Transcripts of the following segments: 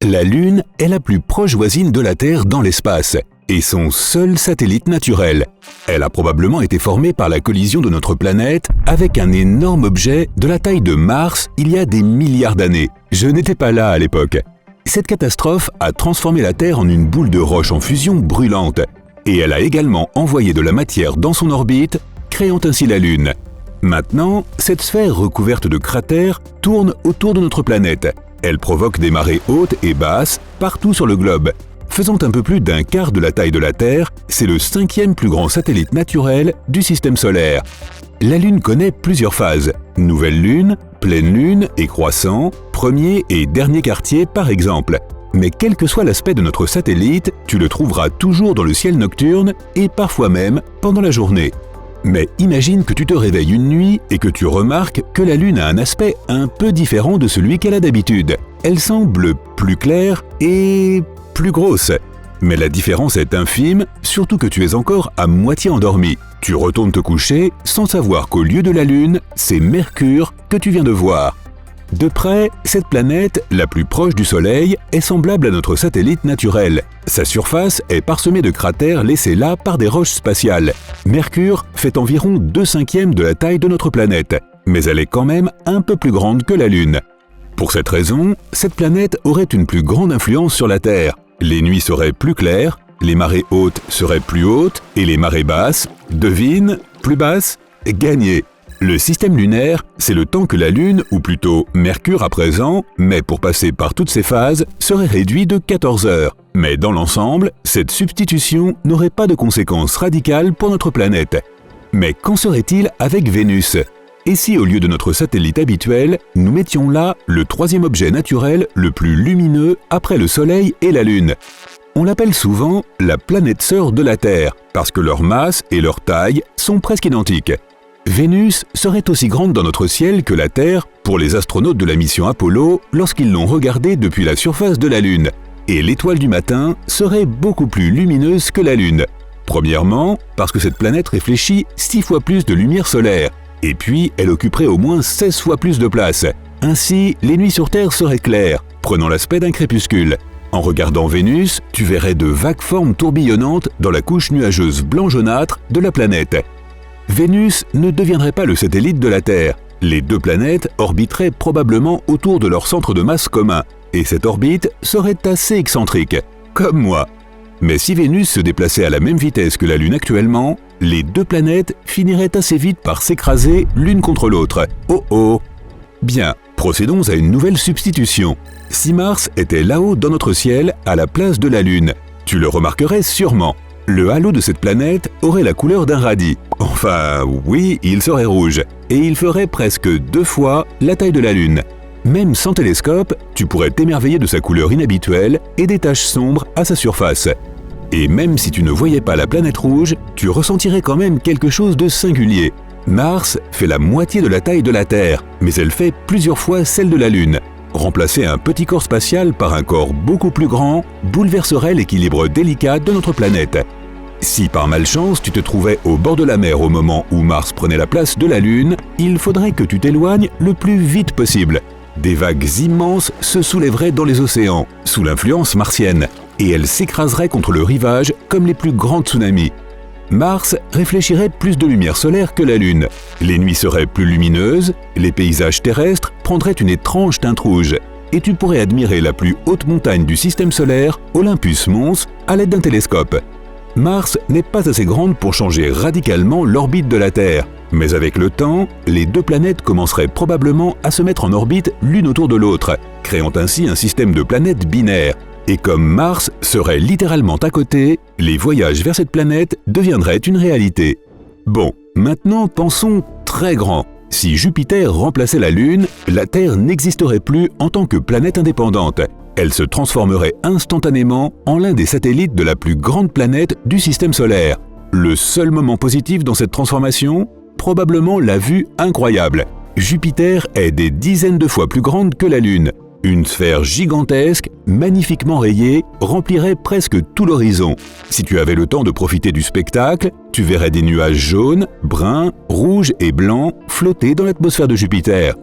La Lune est la plus proche voisine de la Terre dans l'espace et son seul satellite naturel. Elle a probablement été formée par la collision de notre planète avec un énorme objet de la taille de Mars il y a des milliards d'années. Je n'étais pas là à l'époque. Cette catastrophe a transformé la Terre en une boule de roche en fusion brûlante et elle a également envoyé de la matière dans son orbite, créant ainsi la Lune. Maintenant, cette sphère recouverte de cratères tourne autour de notre planète. Elle provoque des marées hautes et basses partout sur le globe. Faisant un peu plus d'un quart de la taille de la Terre, c'est le 5e plus grand satellite naturel du système solaire. La Lune connaît plusieurs phases. Nouvelle Lune, pleine Lune et croissant, premier et dernier quartier par exemple. Mais quel que soit l'aspect de notre satellite, tu le trouveras toujours dans le ciel nocturne et parfois même pendant la journée. Mais imagine que tu te réveilles une nuit et que tu remarques que la Lune a un aspect un peu différent de celui qu'elle a d'habitude. Elle semble plus claire et plus grosse. Mais la différence est infime, surtout que tu es encore à moitié endormi. Tu retournes te coucher sans savoir qu'au lieu de la Lune, c'est Mercure que tu viens de voir. De près, cette planète, la plus proche du Soleil, est semblable à notre satellite naturel. Sa surface est parsemée de cratères laissés là par des roches spatiales. Mercure fait environ 2/5 de la taille de notre planète, mais elle est quand même un peu plus grande que la Lune. Pour cette raison, cette planète aurait une plus grande influence sur la Terre. Les nuits seraient plus claires, les marées hautes seraient plus hautes et les marées basses, devine, plus basses, gagnées. Le système lunaire, c'est le temps que la Lune, ou plutôt Mercure à présent, met pour passer par toutes ces phases, serait réduit de 14 heures. Mais dans l'ensemble, cette substitution n'aurait pas de conséquences radicales pour notre planète. Mais qu'en serait-il avec Vénus ? Et si au lieu de notre satellite habituel, nous mettions là le 3e objet naturel le plus lumineux après le Soleil et la Lune ? On l'appelle souvent la planète sœur de la Terre, parce que leur masse et leur taille sont presque identiques. Vénus serait aussi grande dans notre ciel que la Terre pour les astronautes de la mission Apollo lorsqu'ils l'ont regardée depuis la surface de la Lune. Et l'étoile du matin serait beaucoup plus lumineuse que la Lune. Premièrement, parce que cette planète réfléchit 6 fois plus de lumière solaire. Et puis, elle occuperait au moins 16 fois plus de place. Ainsi, les nuits sur Terre seraient claires, prenant l'aspect d'un crépuscule. En regardant Vénus, tu verrais de vagues formes tourbillonnantes dans la couche nuageuse blanc-jaunâtre de la planète. Vénus ne deviendrait pas le satellite de la Terre. Les deux planètes orbiteraient probablement autour de leur centre de masse commun, et cette orbite serait assez excentrique, comme moi. Mais si Vénus se déplaçait à la même vitesse que la Lune actuellement, les deux planètes finiraient assez vite par s'écraser l'une contre l'autre. Oh oh! Bien, procédons à une nouvelle substitution. Si Mars était là-haut dans notre ciel, à la place de la Lune, tu le remarquerais sûrement. Le halo de cette planète aurait la couleur d'un radis. Enfin, oui, il serait rouge. Et il ferait presque 2 fois la taille de la Lune. Même sans télescope, tu pourrais t'émerveiller de sa couleur inhabituelle et des taches sombres à sa surface. Et même si tu ne voyais pas la planète rouge, tu ressentirais quand même quelque chose de singulier. Mars fait la moitié de la taille de la Terre, mais elle fait plusieurs fois celle de la Lune. Remplacer un petit corps spatial par un corps beaucoup plus grand bouleverserait l'équilibre délicat de notre planète. Si par malchance tu te trouvais au bord de la mer au moment où Mars prenait la place de la Lune, il faudrait que tu t'éloignes le plus vite possible. Des vagues immenses se soulèveraient dans les océans, sous l'influence martienne, et elles s'écraseraient contre le rivage comme les plus grands tsunamis. Mars réfléchirait plus de lumière solaire que la Lune. Les nuits seraient plus lumineuses, les paysages terrestres prendraient une étrange teinte rouge, et tu pourrais admirer la plus haute montagne du système solaire, Olympus Mons, à l'aide d'un télescope. Mars n'est pas assez grande pour changer radicalement l'orbite de la Terre, mais avec le temps, les deux planètes commenceraient probablement à se mettre en orbite l'une autour de l'autre, créant ainsi un système de planètes binaires. Et comme Mars serait littéralement à côté, les voyages vers cette planète deviendraient une réalité. Bon, maintenant pensons très grand. Si Jupiter remplaçait la Lune, la Terre n'existerait plus en tant que planète indépendante. Elle se transformerait instantanément en l'un des satellites de la plus grande planète du système solaire. Le seul moment positif dans cette transformation ? Probablement la vue incroyable. Jupiter est des dizaines de fois plus grande que la Lune. Une sphère gigantesque, magnifiquement rayée, remplirait presque tout l'horizon. Si tu avais le temps de profiter du spectacle, tu verrais des nuages jaunes, bruns, rouges et blancs flotter dans l'atmosphère de Jupiter.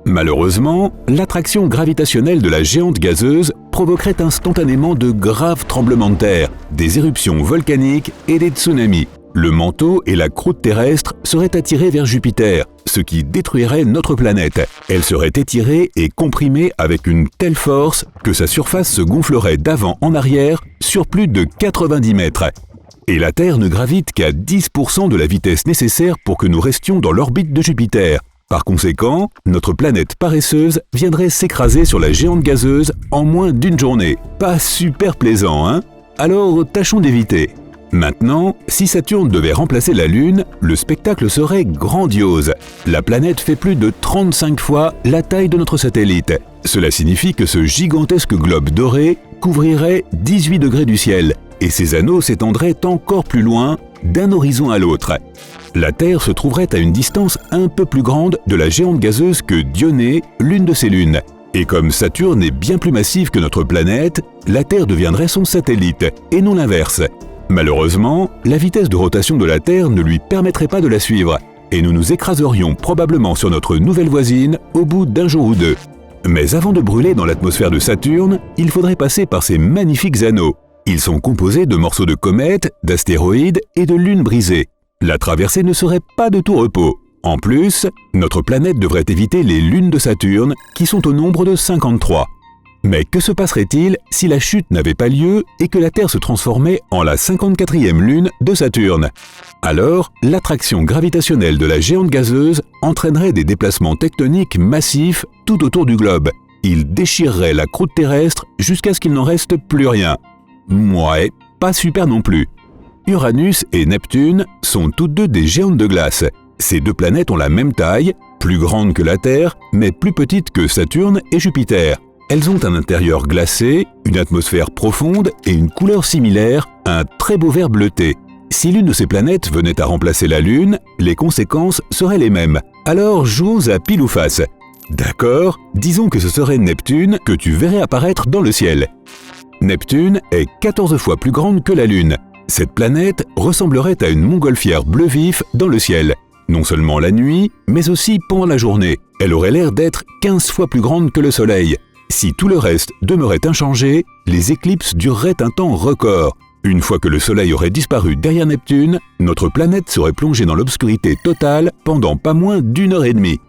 Malheureusement, l'attraction gravitationnelle de la géante gazeuse provoquerait instantanément de graves tremblements de terre, des éruptions volcaniques et des tsunamis. Le manteau et la croûte terrestre seraient attirés vers Jupiter, ce qui détruirait notre planète. Elle serait étirée et comprimée avec une telle force que sa surface se gonflerait d'avant en arrière sur plus de 90 mètres. Et la Terre ne gravite qu'à 10% de la vitesse nécessaire pour que nous restions dans l'orbite de Jupiter. Par conséquent, notre planète paresseuse viendrait s'écraser sur la géante gazeuse en moins d'une journée. Pas super plaisant, hein? Alors tâchons d'éviter. Maintenant, si Saturne devait remplacer la Lune, le spectacle serait grandiose. La planète fait plus de 35 fois la taille de notre satellite. Cela signifie que ce gigantesque globe doré couvrirait 18 degrés du ciel, et ses anneaux s'étendraient encore plus loin, d'un horizon à l'autre. La Terre se trouverait à une distance un peu plus grande de la géante gazeuse que Dionée, l'une de ses lunes. Et comme Saturne est bien plus massif que notre planète, la Terre deviendrait son satellite, et non l'inverse. Malheureusement, la vitesse de rotation de la Terre ne lui permettrait pas de la suivre, et nous nous écraserions probablement sur notre nouvelle voisine au bout d'un jour ou deux. Mais avant de brûler dans l'atmosphère de Saturne, il faudrait passer par ces magnifiques anneaux. Ils sont composés de morceaux de comètes, d'astéroïdes et de lunes brisées. La traversée ne serait pas de tout repos. En plus, notre planète devrait éviter les lunes de Saturne, qui sont au nombre de 53. Mais que se passerait-il si la chute n'avait pas lieu et que la Terre se transformait en la 54e lune de Saturne? Alors, l'attraction gravitationnelle de la géante gazeuse entraînerait des déplacements tectoniques massifs tout autour du globe. Il déchirerait la croûte terrestre jusqu'à ce qu'il n'en reste plus rien. Ouais, pas super non plus. Uranus et Neptune sont toutes deux des géantes de glace. Ces deux planètes ont la même taille, plus grandes que la Terre, mais plus petites que Saturne et Jupiter. Elles ont un intérieur glacé, une atmosphère profonde et une couleur similaire, un très beau vert bleuté. Si l'une de ces planètes venait à remplacer la Lune, les conséquences seraient les mêmes. Alors jouons à pile ou face. D'accord, disons que ce serait Neptune que tu verrais apparaître dans le ciel. Neptune est 14 fois plus grande que la Lune. Cette planète ressemblerait à une montgolfière bleu vif dans le ciel. Non seulement la nuit, mais aussi pendant la journée. Elle aurait l'air d'être 15 fois plus grande que le Soleil. Si tout le reste demeurait inchangé, les éclipses dureraient un temps record. Une fois que le Soleil aurait disparu derrière Neptune, notre planète serait plongée dans l'obscurité totale pendant pas moins d'1 heure et demie.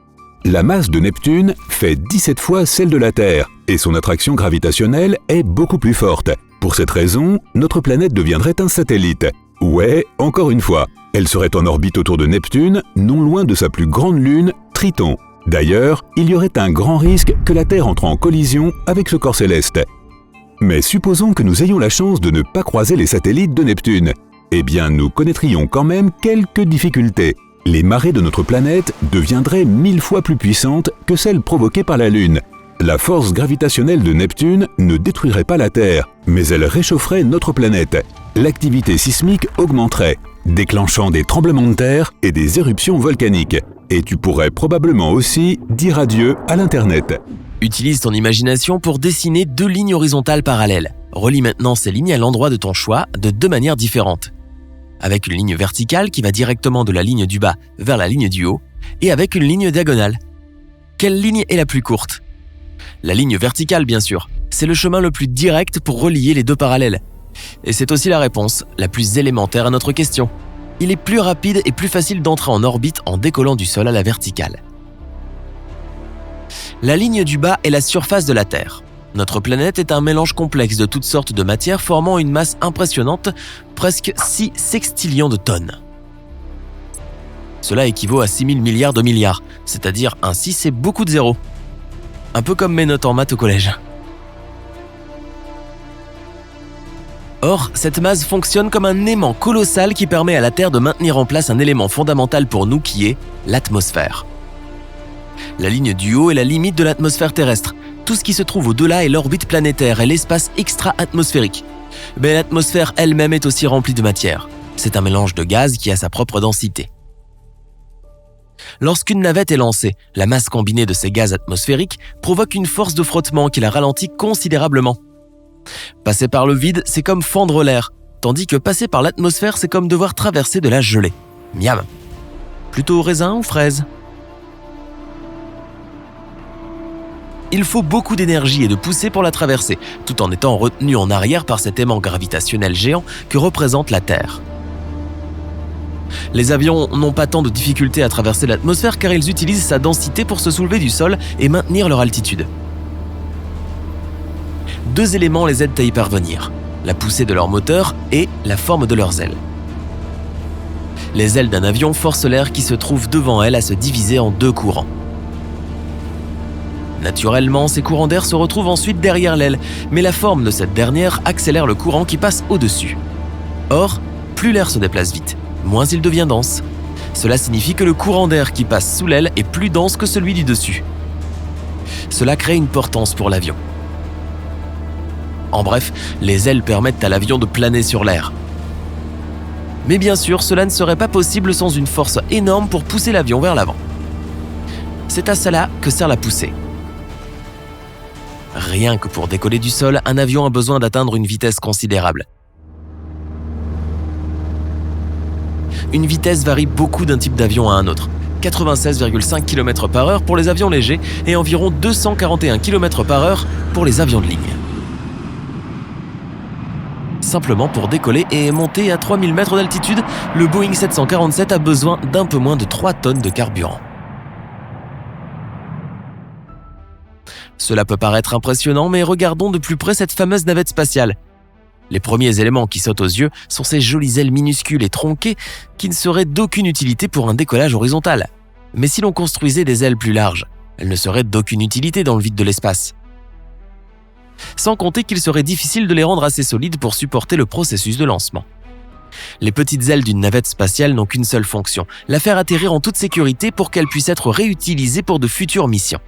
La masse de Neptune fait 17 fois celle de la Terre, et son attraction gravitationnelle est beaucoup plus forte. Pour cette raison, notre planète deviendrait un satellite. Ouais, encore une fois, elle serait en orbite autour de Neptune, non loin de sa plus grande lune, Triton. D'ailleurs, il y aurait un grand risque que la Terre entre en collision avec ce corps céleste. Mais supposons que nous ayons la chance de ne pas croiser les satellites de Neptune. Eh bien, nous connaîtrions quand même quelques difficultés. Les marées de notre planète deviendraient 1000 fois plus puissantes que celles provoquées par la Lune. La force gravitationnelle de Neptune ne détruirait pas la Terre, mais elle réchaufferait notre planète. L'activité sismique augmenterait, déclenchant des tremblements de terre et des éruptions volcaniques. Et tu pourrais probablement aussi dire adieu à l'Internet. Utilise ton imagination pour dessiner 2 lignes horizontales parallèles. Relie maintenant ces lignes à l'endroit de ton choix de 2 manières différentes. Avec une ligne verticale qui va directement de la ligne du bas vers la ligne du haut, et avec une ligne diagonale. Quelle ligne est la plus courte? La ligne verticale, bien sûr. C'est le chemin le plus direct pour relier les 2 parallèles. Et c'est aussi la réponse la plus élémentaire à notre question. Il est plus rapide et plus facile d'entrer en orbite en décollant du sol à la verticale. La ligne du bas est la surface de la Terre. Notre planète est un mélange complexe de toutes sortes de matières formant une masse impressionnante, presque 6 sextillions de tonnes. Cela équivaut à 6000 milliards de milliards, c'est-à-dire un 6 et beaucoup de zéros. Un peu comme mes notes en maths au collège. Or, cette masse fonctionne comme un aimant colossal qui permet à la Terre de maintenir en place un élément fondamental pour nous qui est l'atmosphère. La ligne du haut est la limite de l'atmosphère terrestre. Tout ce qui se trouve au-delà est l'orbite planétaire et l'espace extra-atmosphérique. Mais l'atmosphère elle-même est aussi remplie de matière. C'est un mélange de gaz qui a sa propre densité. Lorsqu'une navette est lancée, la masse combinée de ces gaz atmosphériques provoque une force de frottement qui la ralentit considérablement. Passer par le vide, c'est comme fendre l'air, tandis que passer par l'atmosphère, c'est comme devoir traverser de la gelée. Miam. Plutôt raisin ou fraise? Il faut beaucoup d'énergie et de poussée pour la traverser, tout en étant retenu en arrière par cet aimant gravitationnel géant que représente la Terre. Les avions n'ont pas tant de difficultés à traverser l'atmosphère car ils utilisent sa densité pour se soulever du sol et maintenir leur altitude. Deux éléments les aident à y parvenir, la poussée de leur moteur et la forme de leurs ailes. Les ailes d'un avion forcent l'air qui se trouve devant elles à se diviser en deux courants. Naturellement, ces courants d'air se retrouvent ensuite derrière l'aile, mais la forme de cette dernière accélère le courant qui passe au-dessus. Or, plus l'air se déplace vite, moins il devient dense. Cela signifie que le courant d'air qui passe sous l'aile est plus dense que celui du dessus. Cela crée une portance pour l'avion. En bref, les ailes permettent à l'avion de planer sur l'air. Mais bien sûr, cela ne serait pas possible sans une force énorme pour pousser l'avion vers l'avant. C'est à cela que sert la poussée. Rien que pour décoller du sol, un avion a besoin d'atteindre une vitesse considérable. Une vitesse varie beaucoup d'un type d'avion à un autre. 96,5 km/h pour les avions légers et environ 241 km/h pour les avions de ligne. Simplement pour décoller et monter à 3000 mètres d'altitude, le Boeing 747 a besoin d'un peu moins de 3 tonnes de carburant. Cela peut paraître impressionnant, mais regardons de plus près cette fameuse navette spatiale. Les premiers éléments qui sautent aux yeux sont ces jolies ailes minuscules et tronquées qui ne seraient d'aucune utilité pour un décollage horizontal. Mais si l'on construisait des ailes plus larges, elles ne seraient d'aucune utilité dans le vide de l'espace. Sans compter qu'il serait difficile de les rendre assez solides pour supporter le processus de lancement. Les petites ailes d'une navette spatiale n'ont qu'une seule fonction, la faire atterrir en toute sécurité pour qu'elle puisse être réutilisée pour de futures missions.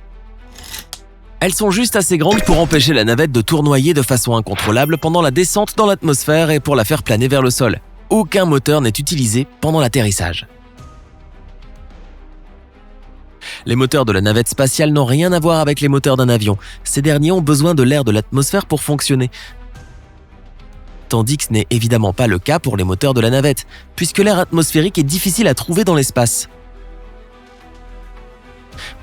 Elles sont juste assez grandes pour empêcher la navette de tournoyer de façon incontrôlable pendant la descente dans l'atmosphère et pour la faire planer vers le sol. Aucun moteur n'est utilisé pendant l'atterrissage. Les moteurs de la navette spatiale n'ont rien à voir avec les moteurs d'un avion. Ces derniers ont besoin de l'air de l'atmosphère pour fonctionner. Tandis que ce n'est évidemment pas le cas pour les moteurs de la navette, puisque l'air atmosphérique est difficile à trouver dans l'espace.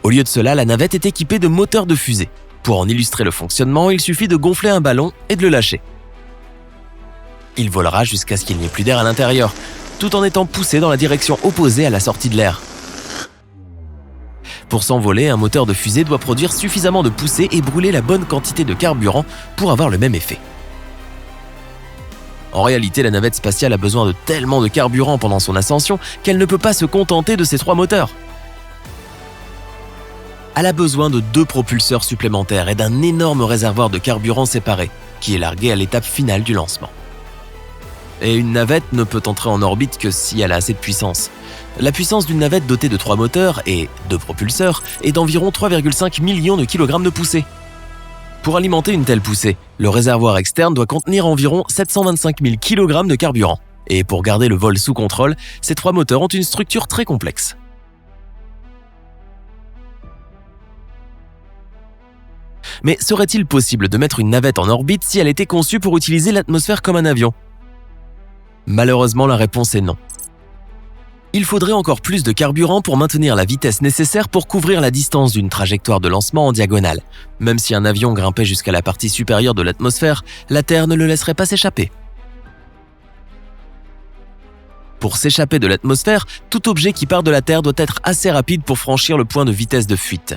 Au lieu de cela, la navette est équipée de moteurs de fusée. Pour en illustrer le fonctionnement, il suffit de gonfler un ballon et de le lâcher. Il volera jusqu'à ce qu'il n'y ait plus d'air à l'intérieur, tout en étant poussé dans la direction opposée à la sortie de l'air. Pour s'envoler, un moteur de fusée doit produire suffisamment de poussée et brûler la bonne quantité de carburant pour avoir le même effet. En réalité, la navette spatiale a besoin de tellement de carburant pendant son ascension qu'elle ne peut pas se contenter de ces 3 moteurs. Elle a besoin de 2 propulseurs supplémentaires et d'un énorme réservoir de carburant séparé, qui est largué à l'étape finale du lancement. Et une navette ne peut entrer en orbite que si elle a assez de puissance. La puissance d'une navette dotée de 3 moteurs et 2 propulseurs est d'environ 3,5 millions de kilogrammes de poussée. Pour alimenter une telle poussée, le réservoir externe doit contenir environ 725 000 kg de carburant. Et pour garder le vol sous contrôle, ces 3 moteurs ont une structure très complexe. Mais serait-il possible de mettre une navette en orbite si elle était conçue pour utiliser l'atmosphère comme un avion ? Malheureusement, la réponse est non. Il faudrait encore plus de carburant pour maintenir la vitesse nécessaire pour couvrir la distance d'une trajectoire de lancement en diagonale. Même si un avion grimpait jusqu'à la partie supérieure de l'atmosphère, la Terre ne le laisserait pas s'échapper. Pour s'échapper de l'atmosphère, tout objet qui part de la Terre doit être assez rapide pour franchir le point de vitesse de fuite.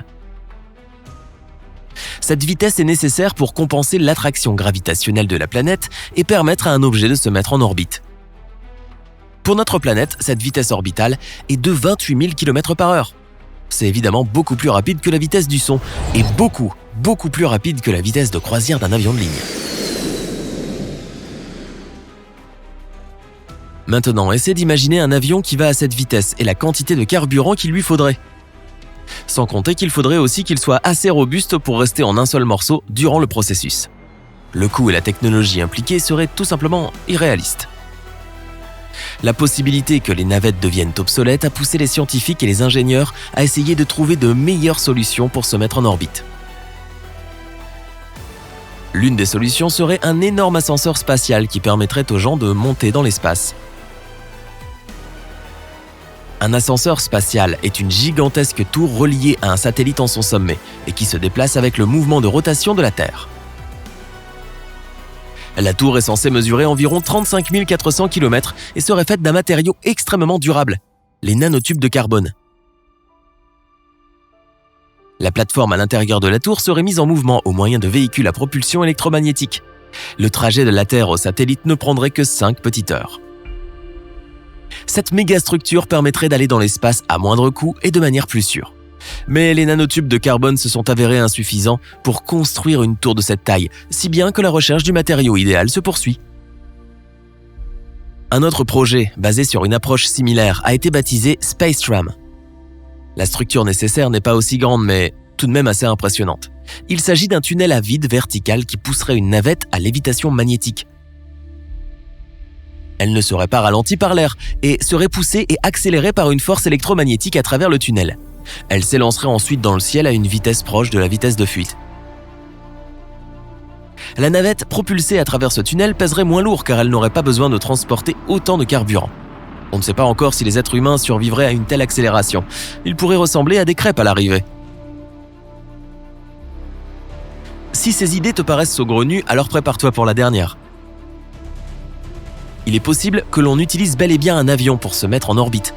Cette vitesse est nécessaire pour compenser l'attraction gravitationnelle de la planète et permettre à un objet de se mettre en orbite. Pour notre planète, cette vitesse orbitale est de 28 000 km/h. C'est évidemment beaucoup plus rapide que la vitesse du son et beaucoup plus rapide que la vitesse de croisière d'un avion de ligne. Maintenant, essaie d'imaginer un avion qui va à cette vitesse et la quantité de carburant qu'il lui faudrait. Sans compter qu'il faudrait aussi qu'il soit assez robuste pour rester en un seul morceau durant le processus. Le coût et la technologie impliquée seraient tout simplement irréalistes. La possibilité que les navettes deviennent obsolètes a poussé les scientifiques et les ingénieurs à essayer de trouver de meilleures solutions pour se mettre en orbite. L'une des solutions serait un énorme ascenseur spatial qui permettrait aux gens de monter dans l'espace. Un ascenseur spatial est une gigantesque tour reliée à un satellite en son sommet et qui se déplace avec le mouvement de rotation de la Terre. La tour est censée mesurer environ 35 400 km et serait faite d'un matériau extrêmement durable, les nanotubes de carbone. La plateforme à l'intérieur de la tour serait mise en mouvement au moyen de véhicules à propulsion électromagnétique. Le trajet de la Terre au satellite ne prendrait que 5 petites heures. Cette mégastructure permettrait d'aller dans l'espace à moindre coût et de manière plus sûre. Mais les nanotubes de carbone se sont avérés insuffisants pour construire une tour de cette taille, si bien que la recherche du matériau idéal se poursuit. Un autre projet, basé sur une approche similaire, a été baptisé Spacetram. La structure nécessaire n'est pas aussi grande, mais tout de même assez impressionnante. Il s'agit d'un tunnel à vide vertical qui pousserait une navette à lévitation magnétique. Elle ne serait pas ralentie par l'air et serait poussée et accélérée par une force électromagnétique à travers le tunnel. Elle s'élancerait ensuite dans le ciel à une vitesse proche de la vitesse de fuite. La navette propulsée à travers ce tunnel pèserait moins lourd car elle n'aurait pas besoin de transporter autant de carburant. On ne sait pas encore si les êtres humains survivraient à une telle accélération. Ils pourraient ressembler à des crêpes à l'arrivée. Si ces idées te paraissent saugrenues, alors prépare-toi pour la dernière. Il est possible que l'on utilise bel et bien un avion pour se mettre en orbite,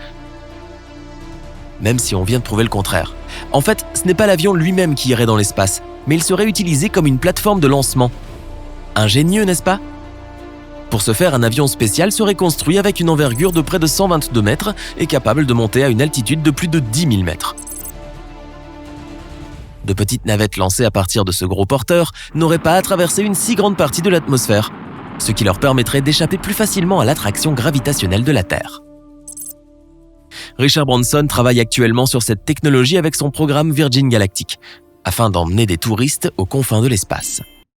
même si on vient de prouver le contraire. En fait, ce n'est pas l'avion lui-même qui irait dans l'espace, mais il serait utilisé comme une plateforme de lancement. Ingénieux, n'est-ce pas ? Pour ce faire, un avion spécial serait construit avec une envergure de près de 122 mètres et capable de monter à une altitude de plus de 10 000 mètres. De petites navettes lancées à partir de ce gros porteur n'auraient pas à traverser une si grande partie de l'atmosphère, ce qui leur permettrait d'échapper plus facilement à l'attraction gravitationnelle de la Terre. Richard Branson travaille actuellement sur cette technologie avec son programme Virgin Galactic, afin d'emmener des touristes aux confins de l'espace.